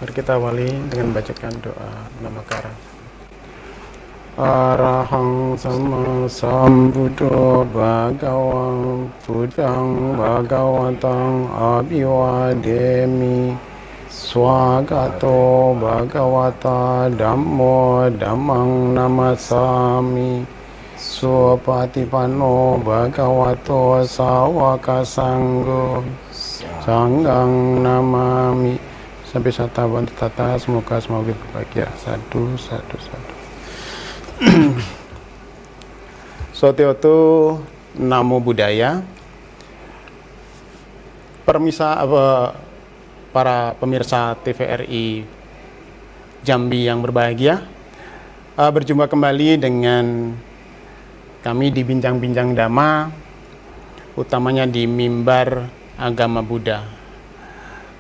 Mari kita awali dengan bacakan doa Namaskara. Arahang sama sambuddho bhagawang buddhang bhagawatang abhiwademi swagato bhagawata dhammo dhammang namasami supatipanno bhagavato sawaka sanggo sanggang namami. Sampai sata bantu tata, semoga berbahagia. Sadu. Sotiotu Namo Buddhaya. Para pemirsa TVRI Jambi yang berbahagia, berjumpa kembali dengan kami di Bincang-Bincang Dhamma, utamanya di mimbar agama Buddha.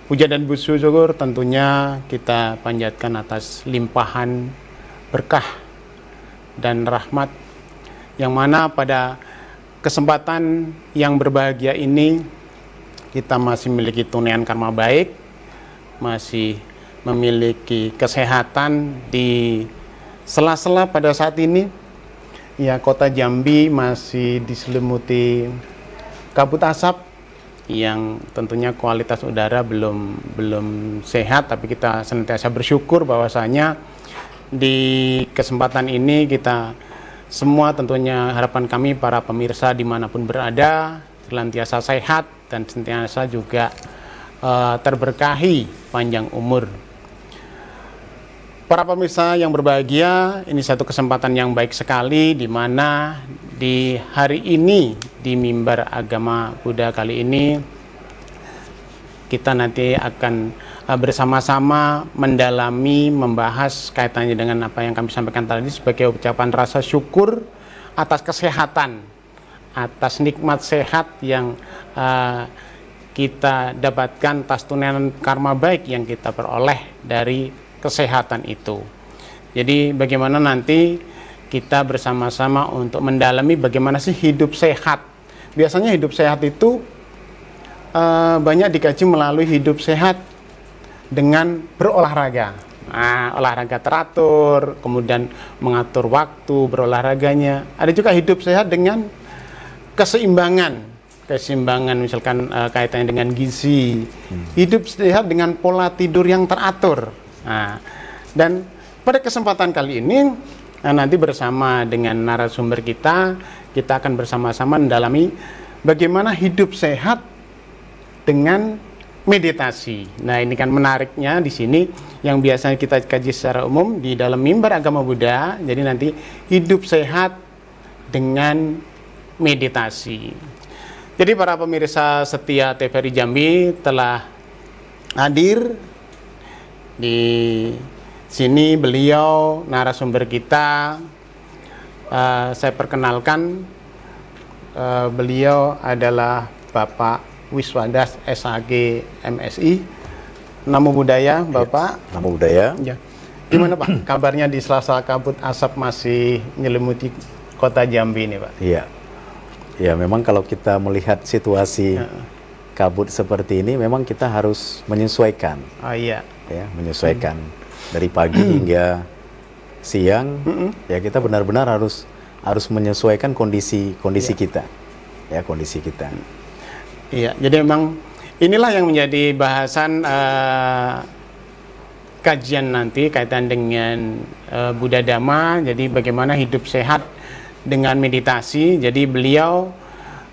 Puja dan syukur tentunya kita panjatkan atas limpahan berkah dan rahmat yang mana pada kesempatan yang berbahagia ini kita masih memiliki tunaian karma baik, masih memiliki kesehatan di sela-sela pada saat ini. Ya, kota Jambi masih diselimuti kabut asap yang tentunya kualitas udara belum sehat, tapi kita senantiasa bersyukur bahwasanya di kesempatan ini kita semua, tentunya harapan kami para pemirsa dimanapun berada senantiasa sehat dan senantiasa juga terberkahi panjang umur. Para pemirsa yang berbahagia, ini satu kesempatan yang baik sekali di mana di hari ini di mimbar agama Buddha kali ini kita nanti akan bersama-sama mendalami, membahas kaitannya dengan apa yang kami sampaikan tadi sebagai ucapan rasa syukur atas kesehatan, atas nikmat sehat yang kita dapatkan, atas tunaian karma baik yang kita peroleh dari kesehatan itu. Jadi bagaimana nanti kita bersama-sama untuk mendalami bagaimana sih hidup sehat. Biasanya hidup sehat itu banyak dikaji melalui hidup sehat dengan berolahraga. Nah, olahraga teratur, kemudian mengatur waktu berolahraganya. Ada juga hidup sehat dengan keseimbangan misalkan kaitannya dengan gizi. Hidup sehat dengan pola tidur yang teratur. Nah, dan pada kesempatan kali ini nanti bersama dengan narasumber kita akan bersama-sama mendalami bagaimana hidup sehat dengan meditasi. Nah, ini kan menariknya di sini yang biasanya kita kaji secara umum di dalam mimbar agama Buddha. Jadi nanti hidup sehat dengan meditasi. Jadi para pemirsa setia TVRI Jambi telah hadir di sini. Beliau narasumber kita, saya perkenalkan, beliau adalah Bapak Wiswadas SAG MSI. Namo Buddhaya, Bapak. Ya, Namo Buddhaya. Ya. Gimana Pak? Kabarnya di sela-sela kabut asap masih menyelimuti kota Jambi ini, Pak? Iya. Ya, memang kalau kita melihat situasi kabut seperti ini, memang kita harus menyesuaikan. Oh iya. Ya, menyesuaikan dari pagi hingga siang. Ya, kita benar-benar harus menyesuaikan kondisi kita. Ya, kondisi kita. Iya, jadi memang inilah yang menjadi bahasan kajian nanti kaitan dengan Buddha Dhamma. Jadi bagaimana hidup sehat dengan meditasi. Jadi beliau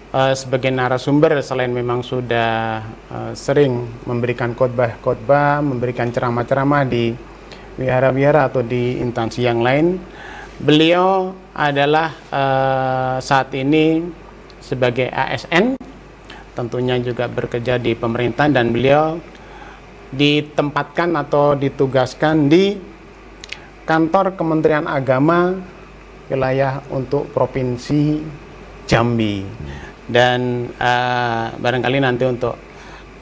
sebagai narasumber selain memang sudah sering memberikan khotbah, memberikan ceramah-ceramah di wihara-wihara atau di instansi yang lain, beliau adalah saat ini sebagai ASN, tentunya juga bekerja di pemerintahan, dan beliau ditempatkan atau ditugaskan di kantor Kementerian Agama wilayah untuk Provinsi Jambi. Dan barangkali nanti untuk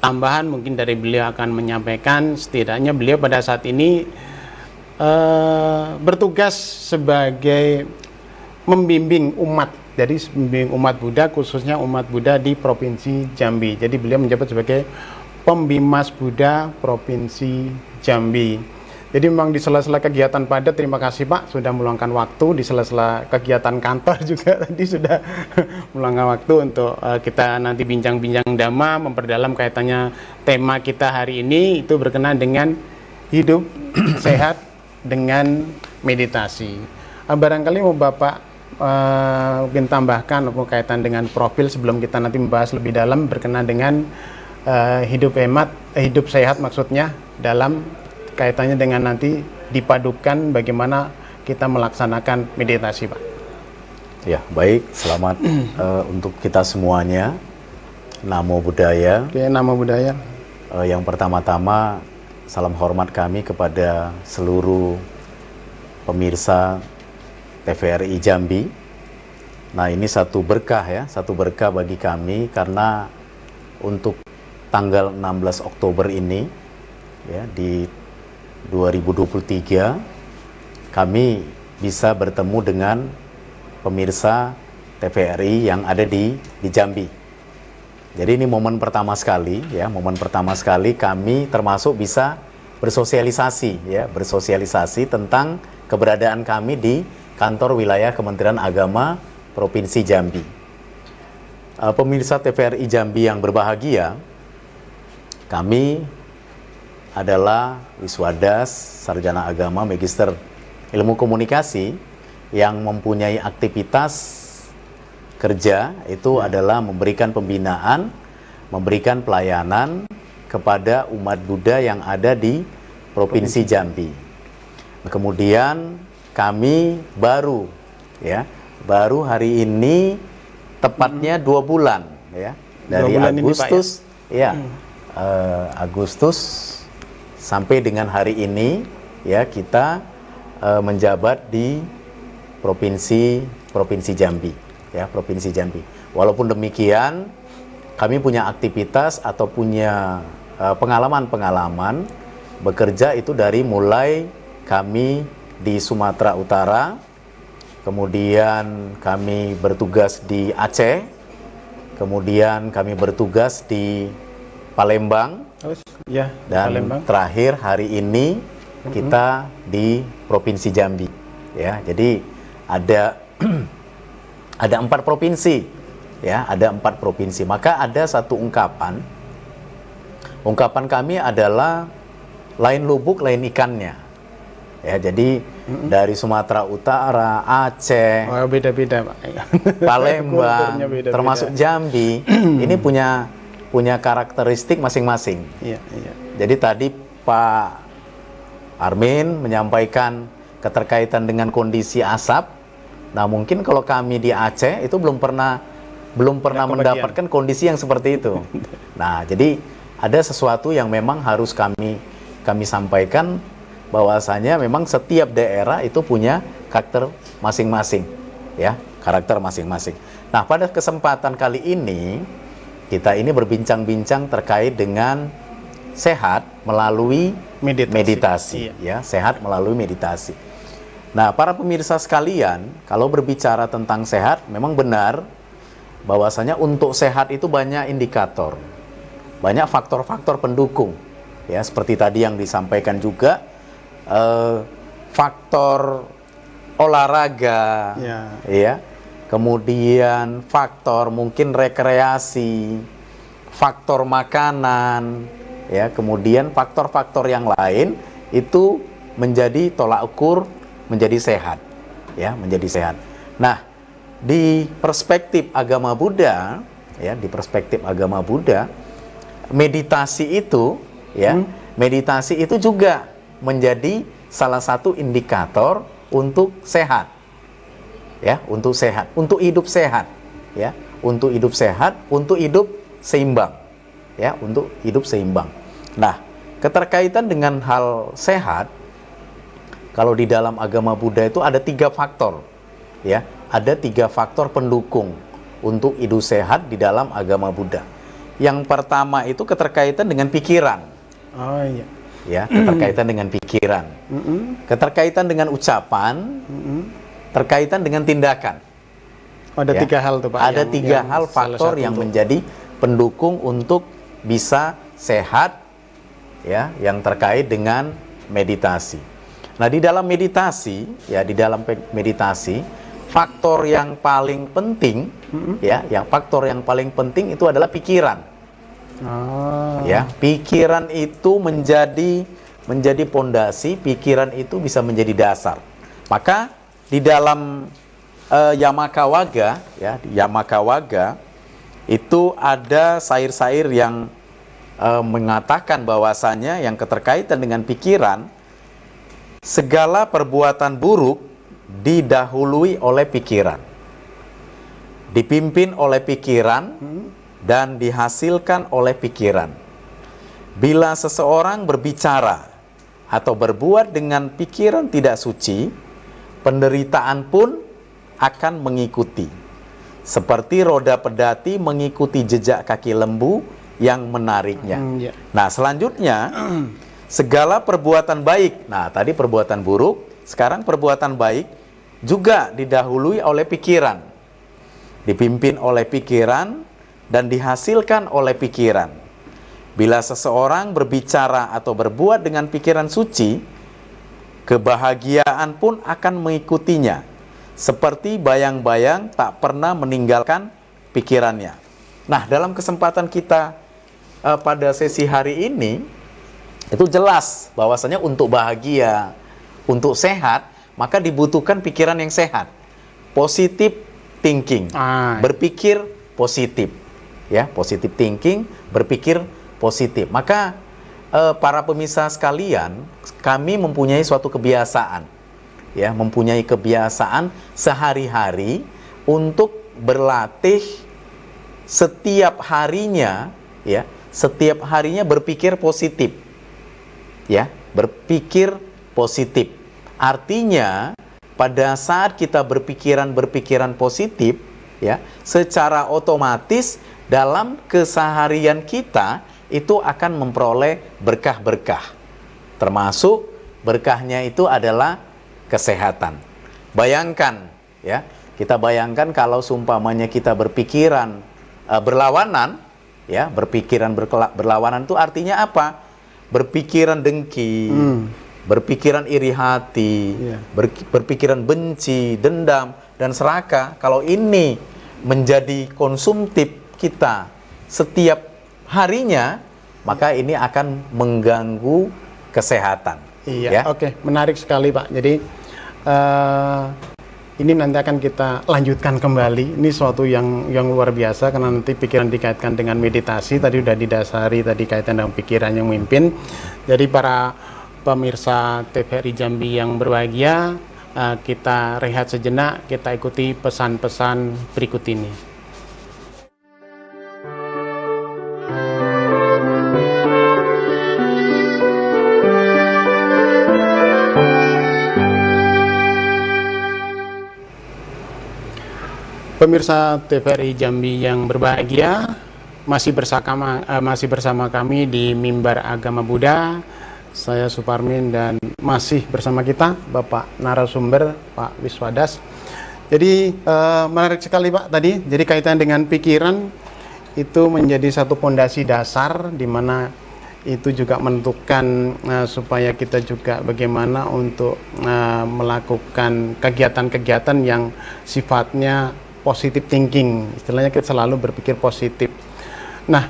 tambahan mungkin dari beliau akan menyampaikan, setidaknya beliau pada saat ini bertugas sebagai membimbing umat, jadi membimbing umat Buddha, khususnya umat Buddha di Provinsi Jambi. Jadi beliau menjabat sebagai Pembimas Buddha Provinsi Jambi. Jadi memang di sela-sela kegiatan padat, terima kasih Pak sudah meluangkan waktu, di sela-sela kegiatan kantor juga tadi sudah meluangkan waktu untuk kita nanti bincang-bincang dhamma, memperdalam kaitannya tema kita hari ini itu berkenaan dengan hidup sehat dengan meditasi. Barangkali mau Bapak mungkin tambahkan kaitan dengan profil sebelum kita nanti membahas lebih dalam berkenaan dengan hidup sehat maksudnya dalam kaitannya dengan nanti dipadukan bagaimana kita melaksanakan meditasi, Pak. Ya, baik. Selamat untuk kita semuanya. Namo Buddhaya. Oke, Namo Buddhaya. Yang pertama-tama, salam hormat kami kepada seluruh pemirsa TVRI Jambi. Nah, ini satu berkah ya, satu berkah bagi kami karena untuk tanggal 16 Oktober ini ya di 2023 kami bisa bertemu dengan pemirsa TVRI yang ada di Jambi. Jadi ini momen pertama sekali ya, momen pertama sekali kami termasuk bisa bersosialisasi ya, bersosialisasi tentang keberadaan kami di kantor wilayah Kementerian Agama Provinsi Jambi. Pemirsa TVRI Jambi yang berbahagia, kami adalah wiswadas sarjana agama magister ilmu komunikasi yang mempunyai aktivitas kerja itu adalah memberikan pembinaan, memberikan pelayanan kepada umat Buddha yang ada di Provinsi Jambi. Kemudian kami baru hari ini tepatnya 2 bulan ya dari Agustus ini, Pak, ya? Agustus sampai dengan hari ini ya kita menjabat di provinsi Jambi ya, Provinsi Jambi. Walaupun demikian kami punya aktivitas atau punya pengalaman bekerja itu dari mulai kami di Sumatera Utara, kemudian kami bertugas di Aceh, kemudian kami bertugas di Palembang. Ya, dan Palembang. Terakhir hari ini kita di Provinsi Jambi ya. Jadi ada ada 4 provinsi ya, ada 4 provinsi. Maka ada satu ungkapan kami adalah lain lubuk lain ikannya ya. Jadi dari Sumatera Utara, Aceh, beda-beda Pak. Palembang, termasuk Jambi ini punya karakteristik masing-masing. Iya. Jadi tadi Pak Armin menyampaikan keterkaitan dengan kondisi asap. Nah, mungkin kalau kami di Aceh itu belum pernah mendapatkan kondisi yang seperti itu. Nah, jadi ada sesuatu yang memang harus kami sampaikan bahwasanya memang setiap daerah itu punya karakter masing-masing ya, karakter masing-masing. Nah, pada kesempatan kali ini kita ini berbincang-bincang terkait dengan sehat melalui meditasi ya, sehat melalui meditasi. Nah, para pemirsa sekalian, kalau berbicara tentang sehat, memang benar bahwasanya untuk sehat itu banyak indikator, banyak faktor-faktor pendukung ya, seperti tadi yang disampaikan juga, faktor olahraga ya. Kemudian faktor mungkin rekreasi, faktor makanan, ya. Kemudian faktor-faktor yang lain itu menjadi tolak ukur menjadi sehat, ya, menjadi sehat. Nah, di perspektif agama Buddha, ya, di perspektif agama Buddha, meditasi itu, ya, meditasi itu juga menjadi salah satu indikator untuk sehat. Ya, untuk sehat, untuk hidup sehat, ya, untuk hidup sehat, untuk hidup seimbang, ya, untuk hidup seimbang. Nah, keterkaitan dengan hal sehat, kalau di dalam agama Buddha itu ada 3 faktor, ya, ada 3 faktor pendukung untuk hidup sehat di dalam agama Buddha. Yang pertama itu keterkaitan dengan pikiran, ya, keterkaitan dengan pikiran, keterkaitan dengan ucapan. Terkaitan dengan tindakan. Ada ya, 3 hal tuh Pak. Ada 3 hal faktor yang menjadi pendukung untuk bisa sehat, ya, yang terkait dengan meditasi. Nah, di dalam meditasi, ya, di dalam meditasi, faktor yang paling penting, ya, faktor yang paling penting itu adalah pikiran. Ya, pikiran itu menjadi pondasi, pikiran itu bisa menjadi dasar. Maka di dalam Yamaka Wagga, ya, di Yamaka Wagga itu ada sair-sair yang mengatakan bahwasanya yang keterkaitan dengan pikiran, segala perbuatan buruk didahului oleh pikiran, dipimpin oleh pikiran, dan dihasilkan oleh pikiran. Bila seseorang berbicara atau berbuat dengan pikiran tidak suci, penderitaan pun akan mengikuti. Seperti roda pedati mengikuti jejak kaki lembu yang menariknya. Nah, selanjutnya segala perbuatan baik. Nah, tadi perbuatan buruk, sekarang perbuatan baik juga didahului oleh pikiran, dipimpin oleh pikiran, dan dihasilkan oleh pikiran. Bila seseorang berbicara atau berbuat dengan pikiran suci, kebahagiaan pun akan mengikutinya, seperti bayang-bayang tak pernah meninggalkan pikirannya. Nah, dalam kesempatan kita pada sesi hari ini, itu jelas bahwasanya untuk bahagia, untuk sehat, maka dibutuhkan pikiran yang sehat, positive thinking, berpikir positif, ya, positive thinking, berpikir positif. Maka para pemirsa sekalian, kami mempunyai suatu kebiasaan, ya, mempunyai kebiasaan sehari-hari untuk berlatih setiap harinya, ya, setiap harinya berpikir positif, ya, berpikir positif. Artinya pada saat kita berpikiran positif, ya, secara otomatis dalam keseharian kita itu akan memperoleh berkah-berkah. Termasuk berkahnya itu adalah kesehatan. Bayangkan, ya, kita bayangkan kalau seumpamanya kita berpikiran berlawanan, ya, berpikiran berlawanan itu artinya apa? Berpikiran dengki, berpikiran iri hati, berpikiran benci, dendam, dan serakah. Kalau ini menjadi konsumtif kita setiap harinya, maka ini akan mengganggu kesehatan. Iya, ya? Oke, menarik sekali Pak. Jadi ini nanti akan kita lanjutkan kembali. Ini suatu yang luar biasa, karena nanti pikiran dikaitkan dengan meditasi. Tadi sudah didasari tadi kaitan dengan pikiran yang memimpin. Jadi para pemirsa TVRI Jambi yang berbahagia, kita rehat sejenak, kita ikuti pesan-pesan berikut ini. Pemirsa TVRI Jambi yang berbahagia, masih bersama kami di Mimbar Agama Buddha. Saya Suparmin dan masih bersama kita Bapak narasumber Pak Wiswadas. Jadi menarik sekali Pak tadi. Jadi kaitan dengan pikiran itu menjadi satu pondasi dasar, di mana itu juga menentukan supaya kita juga bagaimana untuk melakukan kegiatan-kegiatan yang sifatnya positive thinking. Istilahnya kita selalu berpikir positif. Nah,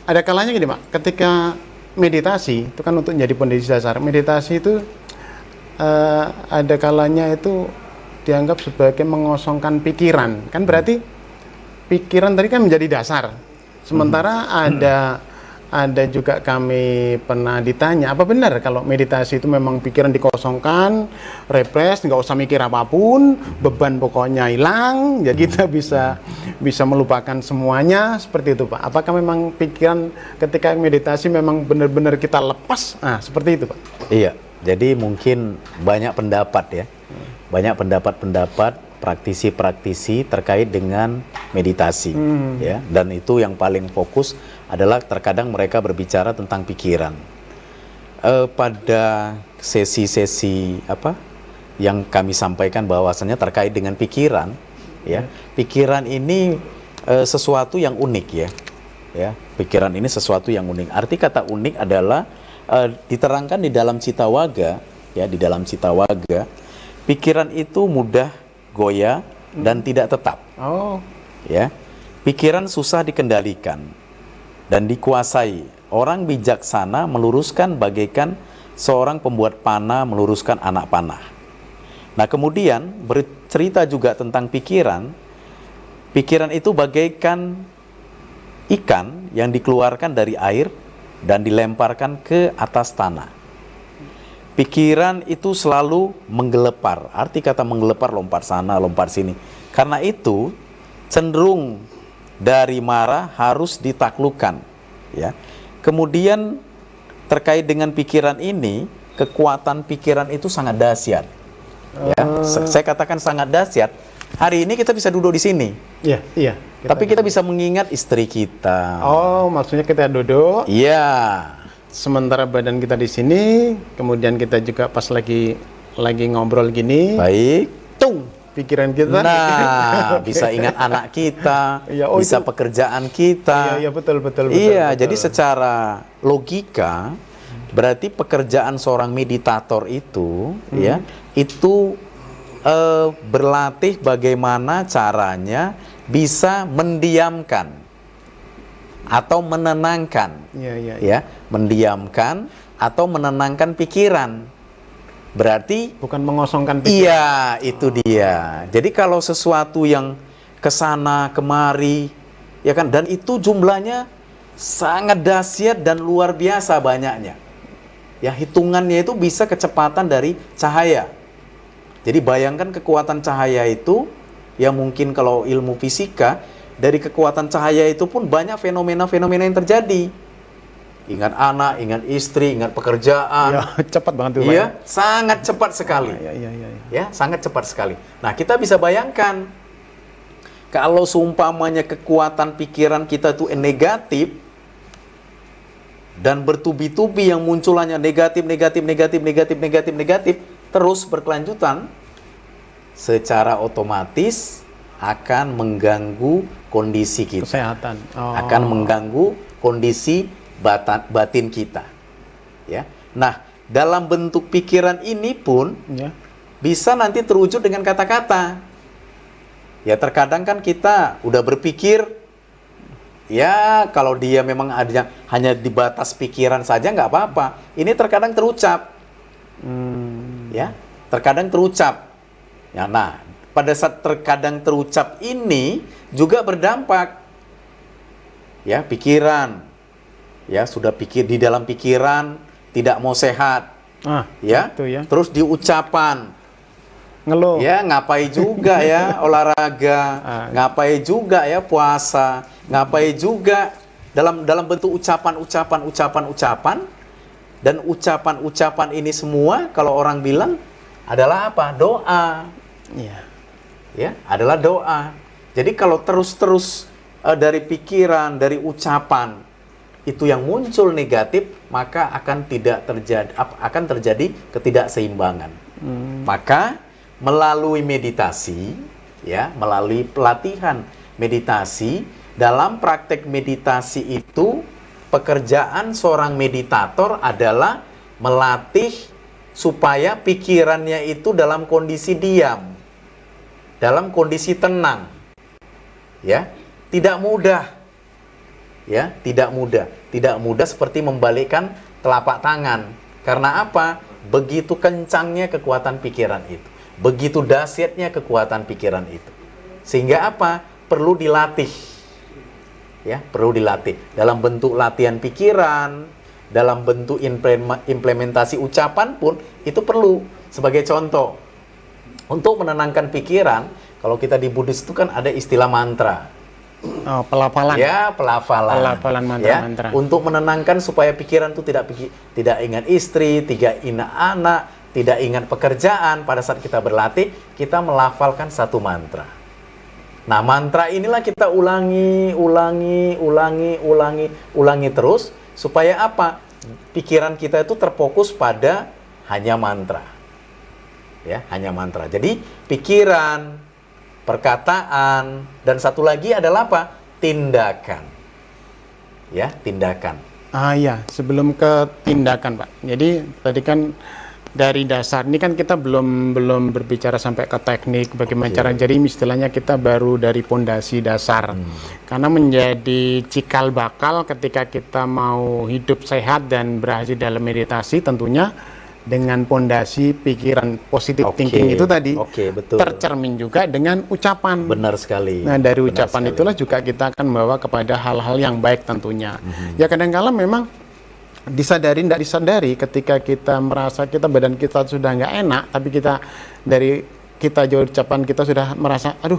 ada kalanya gini Pak, ketika meditasi itu kan untuk menjadi pondasi dasar. Meditasi itu ada kalanya itu dianggap sebagai mengosongkan pikiran. Kan berarti pikiran tadi kan menjadi dasar. Sementara ada juga kami pernah ditanya, apa benar kalau meditasi itu memang pikiran dikosongkan, refresh, nggak usah mikir apapun, beban pokoknya hilang, jadi kita bisa melupakan semuanya, seperti itu Pak? Apakah memang pikiran ketika meditasi memang benar-benar kita lepas? Nah, seperti itu Pak? Iya, jadi mungkin banyak pendapat ya, banyak pendapat-pendapat praktisi-praktisi terkait dengan meditasi, ya, dan itu yang paling fokus adalah terkadang mereka berbicara tentang pikiran. Pada sesi-sesi yang kami sampaikan bahwasannya terkait dengan pikiran, ya, pikiran ini sesuatu yang unik, ya, Ya, pikiran ini sesuatu yang unik. Arti kata unik adalah diterangkan di dalam Citawaga, ya, di dalam Citawaga, pikiran itu mudah goyah dan tidak tetap. Oh. Ya, pikiran susah dikendalikan dan dikuasai. Orang bijaksana meluruskan bagaikan seorang pembuat panah meluruskan anak panah. Nah, kemudian bercerita juga tentang pikiran. Pikiran itu bagaikan ikan yang dikeluarkan dari air dan dilemparkan ke atas tanah. Pikiran itu selalu menggelepar. Arti kata menggelepar, lompat sana, lompat sini. Karena itu cenderung dari marah harus ditaklukkan. Ya. Kemudian terkait dengan pikiran ini, kekuatan pikiran itu sangat dahsyat. Ya, saya katakan sangat dahsyat. Hari ini kita bisa duduk di sini. Iya, iya. Tapi kita bisa mengingat istri kita. Oh, maksudnya kita duduk. Iya. Sementara badan kita di sini, kemudian kita juga pas lagi ngobrol gini. Baik. Tung, pikiran kita. Nah, bisa ingat anak kita, ya, bisa itu pekerjaan kita. Iya, betul. Iya, jadi secara logika berarti pekerjaan seorang meditator itu, ya, itu berlatih bagaimana caranya bisa mendiamkan atau menenangkan, ya, mendiamkan atau menenangkan pikiran. Berarti bukan mengosongkan pikiran. Iya, itu dia. Jadi kalau sesuatu yang kesana kemari, ya kan, dan itu jumlahnya sangat dahsyat dan luar biasa banyaknya. Ya, hitungannya itu bisa kecepatan dari cahaya. Jadi bayangkan kekuatan cahaya itu, ya mungkin kalau ilmu fisika, dari kekuatan cahaya itu pun banyak fenomena-fenomena yang terjadi. Ingat anak, ingat istri, ingat pekerjaan. Ya, cepat banget tuh. Iya, sangat cepat sekali. Iya. Ya, sangat cepat sekali. Nah, kita bisa bayangkan, kalau seumpamanya kekuatan pikiran kita itu negatif, dan bertubi-tubi yang munculannya negatif, terus berkelanjutan, secara otomatis akan mengganggu kondisi kita. Kesehatan. Akan mengganggu kondisi batin kita. Ya. Nah, dalam bentuk pikiran ini pun bisa nanti terwujud dengan kata-kata. Ya, terkadang kan kita udah berpikir, ya kalau dia memang ada hanya di batas pikiran saja nggak apa-apa. Ini terkadang terucap. Ya, terkadang terucap. Ya, nah, pada saat terkadang terucap ini juga berdampak. Ya, pikiran. Ya, sudah pikir di dalam pikiran tidak mau sehat. Ya. Terus di ucapan ngeluh. Ya, ngapain juga ya olahraga, ngapain juga ya puasa, ngapain juga dalam bentuk ucapan, dan ucapan ini semua kalau orang bilang adalah apa? Doa. Iya. Ya, adalah doa. Jadi kalau terus dari pikiran, dari ucapan itu yang muncul negatif, maka akan terjadi ketidakseimbangan. Maka melalui meditasi, ya, melalui pelatihan meditasi, dalam praktek meditasi itu pekerjaan seorang meditator adalah melatih supaya pikirannya itu dalam kondisi diam, dalam kondisi tenang. Ya, tidak mudah. Ya, tidak mudah seperti membalikkan telapak tangan. Karena apa? Begitu kencangnya kekuatan pikiran itu. Begitu dahsyatnya kekuatan pikiran itu. Sehingga apa? Perlu dilatih. Ya, perlu dilatih. Dalam bentuk latihan pikiran, dalam bentuk implementasi ucapan pun itu perlu. Sebagai contoh, untuk menenangkan pikiran, kalau kita di Buddhis itu kan ada istilah mantra. Pelafalan. Ya, pelafalan mantra-mantra. Ya, untuk menenangkan supaya pikiran itu tidak ingat istri, tidak ingat anak, tidak ingat pekerjaan. Pada saat kita berlatih, kita melafalkan satu mantra. Nah, mantra inilah kita ulangi terus, supaya apa? Pikiran kita itu terfokus pada hanya mantra. Ya, hanya mantra. Jadi, pikiran, perkataan, dan satu lagi adalah apa? Tindakan. ya, tindakan. Ya, sebelum ke tindakan, Pak. Jadi tadi kan dari dasar ini kan kita belum berbicara sampai ke teknik bagaimana cara. Jadi istilahnya kita baru dari pondasi dasar. Karena menjadi cikal bakal ketika kita mau hidup sehat dan berhasil dalam meditasi, tentunya dengan pondasi pikiran positif thinking itu tadi betul. tercermin juga dengan ucapan. Benar sekali. Nah, dari ucapan itulah juga kita akan membawa kepada hal-hal yang baik tentunya. Ya, kadang-kala memang disadari tidak disadari ketika kita merasa badan kita sudah nggak enak, tapi kita jauh ucapan kita sudah merasa aduh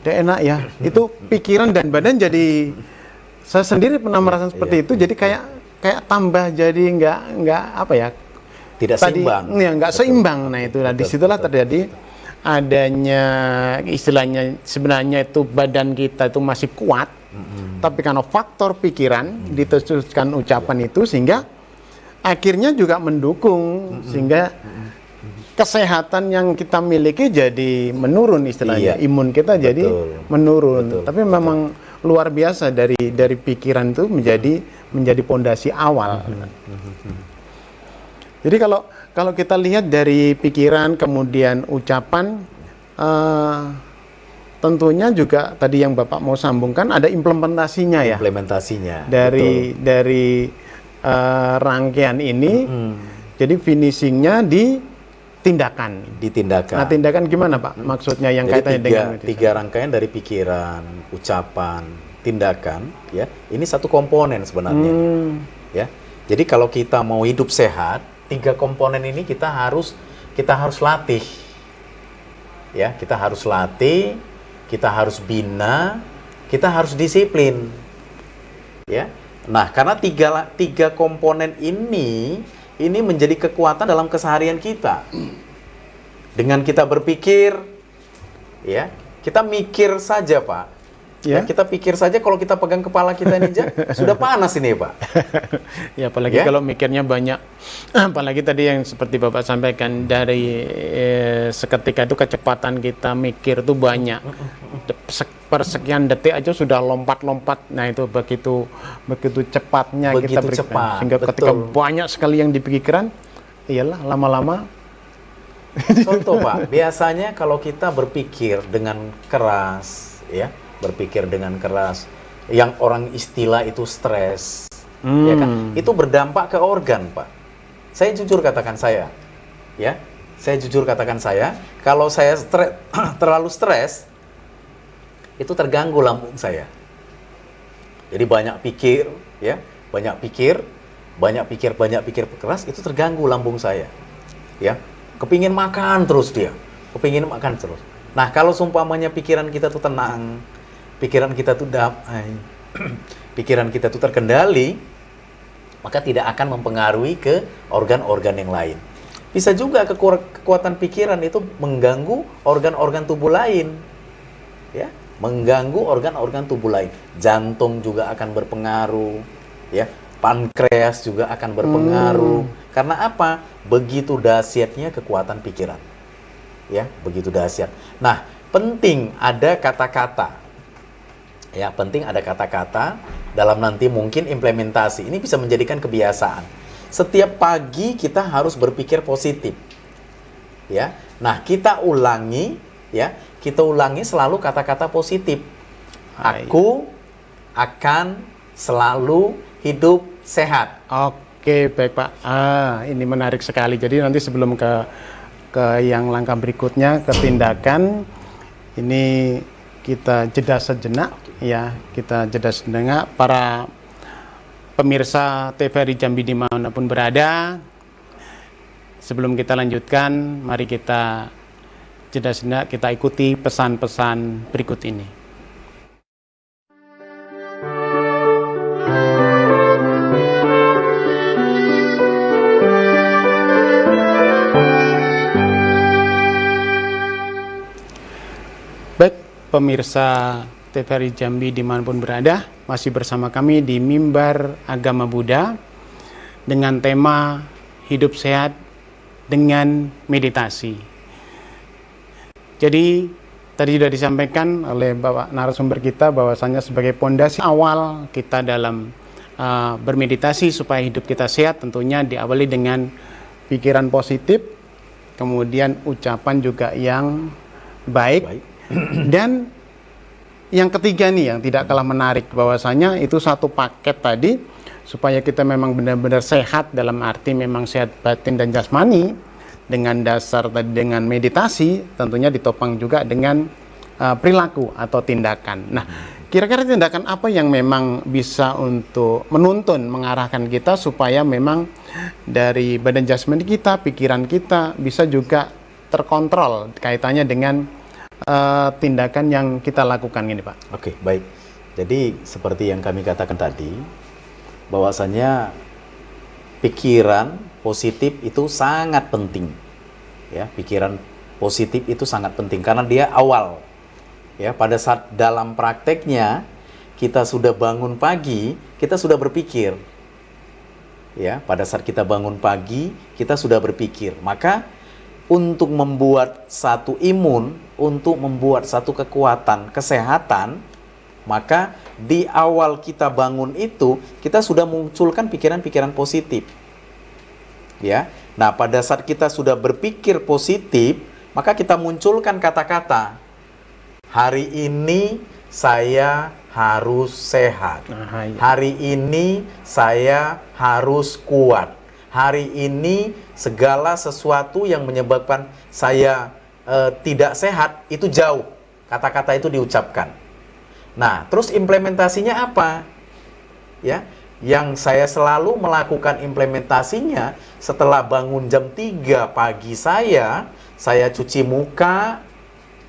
tidak enak ya, itu pikiran dan badan jadi, saya sendiri pernah merasa seperti itu, jadi kayak tambah jadi nggak apa ya, tidak seimbang. Ya, nggak seimbang. Nah, itulah disitulah terjadi adanya istilahnya, sebenarnya itu badan kita itu masih kuat, tapi karena faktor pikiran diteruskan ucapan itu, sehingga akhirnya juga mendukung, sehingga kesehatan yang kita miliki jadi menurun istilahnya, imun kita jadi menurun. Tapi memang luar biasa dari pikiran itu menjadi pondasi awal. Jadi kalau kita lihat dari pikiran kemudian ucapan, tentunya juga tadi yang Bapak mau sambungkan ada implementasinya ya. Implementasinya. Dari rangkaian ini, jadi finishingnya di tindakan. Ditindakan. Nah, tindakan gimana Pak? Maksudnya yang kaitannya dengan tiga rangkaian dari pikiran, ucapan, tindakan, ya. Ini satu komponen sebenarnya, ya. Jadi kalau kita mau hidup sehat, 3 komponen ini kita harus latih, ya. Kita harus latih, kita harus bina, kita harus disiplin, ya. Nah, karena tiga komponen ini menjadi kekuatan dalam keseharian kita. Dengan kita berpikir, ya, kita mikir saja, Pak. Ya, kita pikir saja, kalau kita pegang kepala kita ini aja sudah panas ini, Pak. Ya, apalagi kalau mikirnya banyak. Apalagi tadi yang seperti Bapak sampaikan, dari seketika itu kecepatan kita mikir itu banyak. Per sekian detik aja sudah lompat-lompat. Nah, itu begitu cepatnya kita berpikir. Sehingga ketika banyak sekali yang dipikirkan, iyalah lama-lama. Contoh, Pak, biasanya kalau kita berpikir dengan keras, ya, berpikir dengan keras, yang orang istilah itu stres, ya kan? Itu berdampak ke organ, Pak. Saya jujur katakan saya, kalau saya terlalu stres, itu terganggu lambung saya. Jadi banyak pikir keras, itu terganggu lambung saya, ya. Kepingin makan terus dia, Nah, kalau seumpamanya pikiran kita tuh tenang, pikiran kita tuh damai, pikiran kita tuh terkendali, maka tidak akan mempengaruhi ke organ-organ yang lain. Bisa juga kekuatan pikiran itu mengganggu organ-organ tubuh lain, ya, mengganggu organ-organ tubuh lain. Jantung juga akan berpengaruh, ya, pankreas juga akan berpengaruh. Karena apa? Begitu dahsyatnya kekuatan pikiran, ya, begitu dahsyat. Nah, penting ada kata-kata. Ya, penting ada kata-kata dalam nanti mungkin implementasi. Ini bisa menjadikan kebiasaan. Setiap pagi kita harus berpikir positif. Ya. Nah, kita ulangi selalu kata-kata positif. Aku akan selalu hidup sehat. Oke, baik Pak. Ini menarik sekali. Jadi nanti sebelum ke yang langkah berikutnya, ke tindakan, ini kita jeda sejenak, ya, kita jeda sejenak. Para pemirsa TVRI Jambi dimanapun berada, sebelum kita lanjutkan, mari kita jeda sejenak, kita ikuti pesan-pesan berikut ini. Baik, pemirsa TVRI Jambi dimanapun berada, masih bersama kami di Mimbar Agama Buddha dengan tema hidup sehat dengan meditasi. Jadi tadi sudah disampaikan oleh Bapak narasumber kita bahwasanya sebagai pondasi awal kita dalam bermeditasi supaya hidup kita sehat, tentunya diawali dengan pikiran positif, kemudian ucapan juga yang baik. Dan yang ketiga nih yang tidak kalah menarik, bahwasanya itu satu paket tadi supaya kita memang benar-benar sehat, dalam arti memang sehat batin dan jasmani, dengan dasar tadi dengan meditasi, tentunya ditopang juga dengan perilaku atau tindakan. Nah, kira-kira tindakan apa yang memang bisa untuk menuntun, mengarahkan kita supaya memang dari badan jasmani kita, pikiran kita bisa juga terkontrol kaitannya dengan tindakan yang kita lakukan ini, Pak? Oke, baik. Jadi seperti yang kami katakan tadi, bahwasanya pikiran positif itu sangat penting. Ya, pikiran positif itu sangat penting karena dia awal. Ya, pada saat dalam prakteknya kita sudah bangun pagi, kita sudah berpikir. Ya, pada saat kita bangun pagi, kita sudah berpikir. Maka untuk membuat satu imun, untuk membuat satu kekuatan, kesehatan, maka di awal kita bangun itu, kita sudah munculkan pikiran-pikiran positif. Ya. Nah, pada saat kita sudah berpikir positif, maka kita munculkan kata-kata. Hari ini saya harus sehat. Hari ini saya harus kuat. Hari ini segala sesuatu yang menyebabkan saya tidak sehat itu jauh. Kata-kata itu diucapkan. Nah, terus implementasinya apa? Ya, yang saya selalu melakukan implementasinya setelah bangun jam 3 pagi saya cuci muka,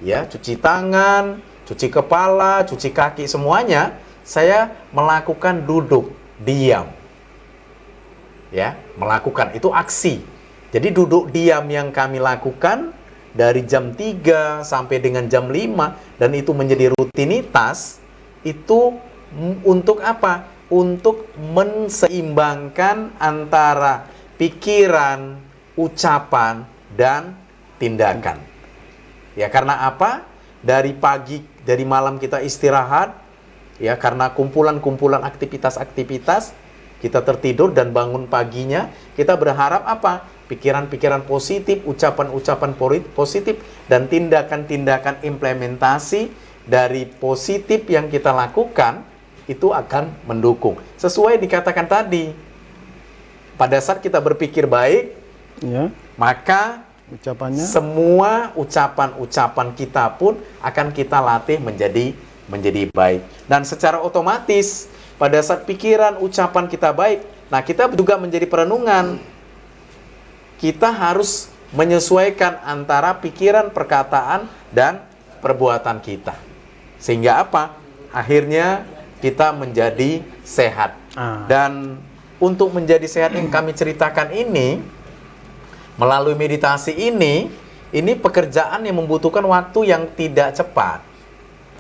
ya, cuci tangan, cuci kepala, cuci kaki, semuanya saya melakukan duduk diam. Ya, melakukan itu aksi. Jadi duduk diam yang kami lakukan dari jam 3 sampai dengan jam 5 dan itu menjadi rutinitas, itu untuk apa? Untuk menseimbangkan antara pikiran, ucapan, dan tindakan. Ya, karena apa? Dari pagi, dari malam kita istirahat, ya, karena kumpulan-kumpulan aktivitas-aktivitas, kita tertidur dan bangun paginya, kita berharap apa? Pikiran-pikiran positif, ucapan-ucapan positif, dan tindakan-tindakan implementasi dari positif yang kita lakukan, itu akan mendukung. Sesuai dikatakan tadi, pada saat kita berpikir baik, ya, maka ucapannya, semua ucapan-ucapan kita pun akan kita latih menjadi baik. Dan secara otomatis, pada saat pikiran, ucapan kita baik, nah kita juga menjadi perenungan. Kita harus menyesuaikan antara pikiran, perkataan, dan perbuatan kita. Sehingga apa? Akhirnya kita menjadi sehat. Dan untuk menjadi sehat yang kami ceritakan ini, melalui meditasi ini pekerjaan yang membutuhkan waktu yang tidak cepat.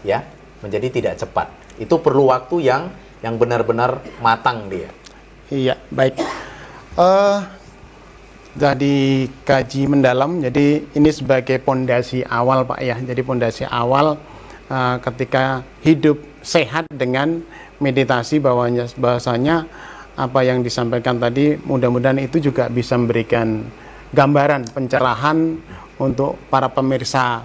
Ya, menjadi tidak cepat. Itu perlu waktu yang benar-benar matang dia. Iya, baik. Jadi kaji mendalam, jadi ini sebagai pondasi awal, Pak, ya. Jadi pondasi awal ketika hidup sehat dengan meditasi, bahwasanya apa yang disampaikan tadi mudah-mudahan itu juga bisa memberikan gambaran pencerahan untuk para pemirsa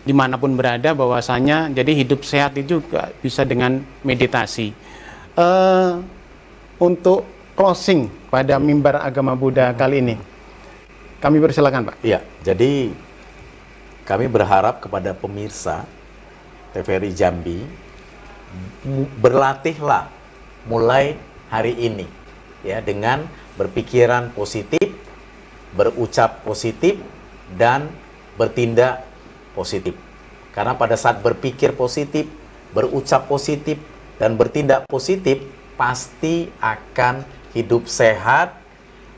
dimanapun berada, bahwasanya jadi hidup sehat itu juga bisa dengan meditasi. Untuk closing pada mimbar agama Buddha kali ini, kami persilakan, Pak. Iya, jadi kami berharap kepada pemirsa TVRI Jambi, berlatihlah mulai hari ini, ya, dengan berpikiran positif, berucap positif, dan bertindak positif. Karena pada saat berpikir positif, berucap positif, dan bertindak positif, pasti akan hidup sehat,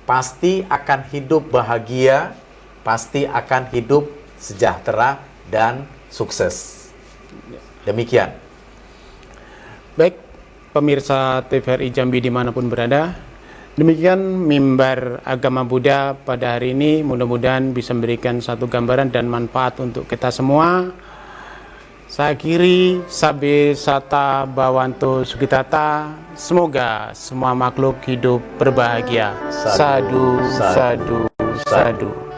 pasti akan hidup bahagia, pasti akan hidup sejahtera dan sukses. Demikian. Baik, pemirsa TVRI Jambi dimanapun berada, demikian mimbar agama Buddha pada hari ini. Mudah-mudahan bisa memberikan satu gambaran dan manfaat untuk kita semua. Sakiri sabe sata bawanto sugitata. Semoga semua makhluk hidup berbahagia. Sadu, sadu, sadu.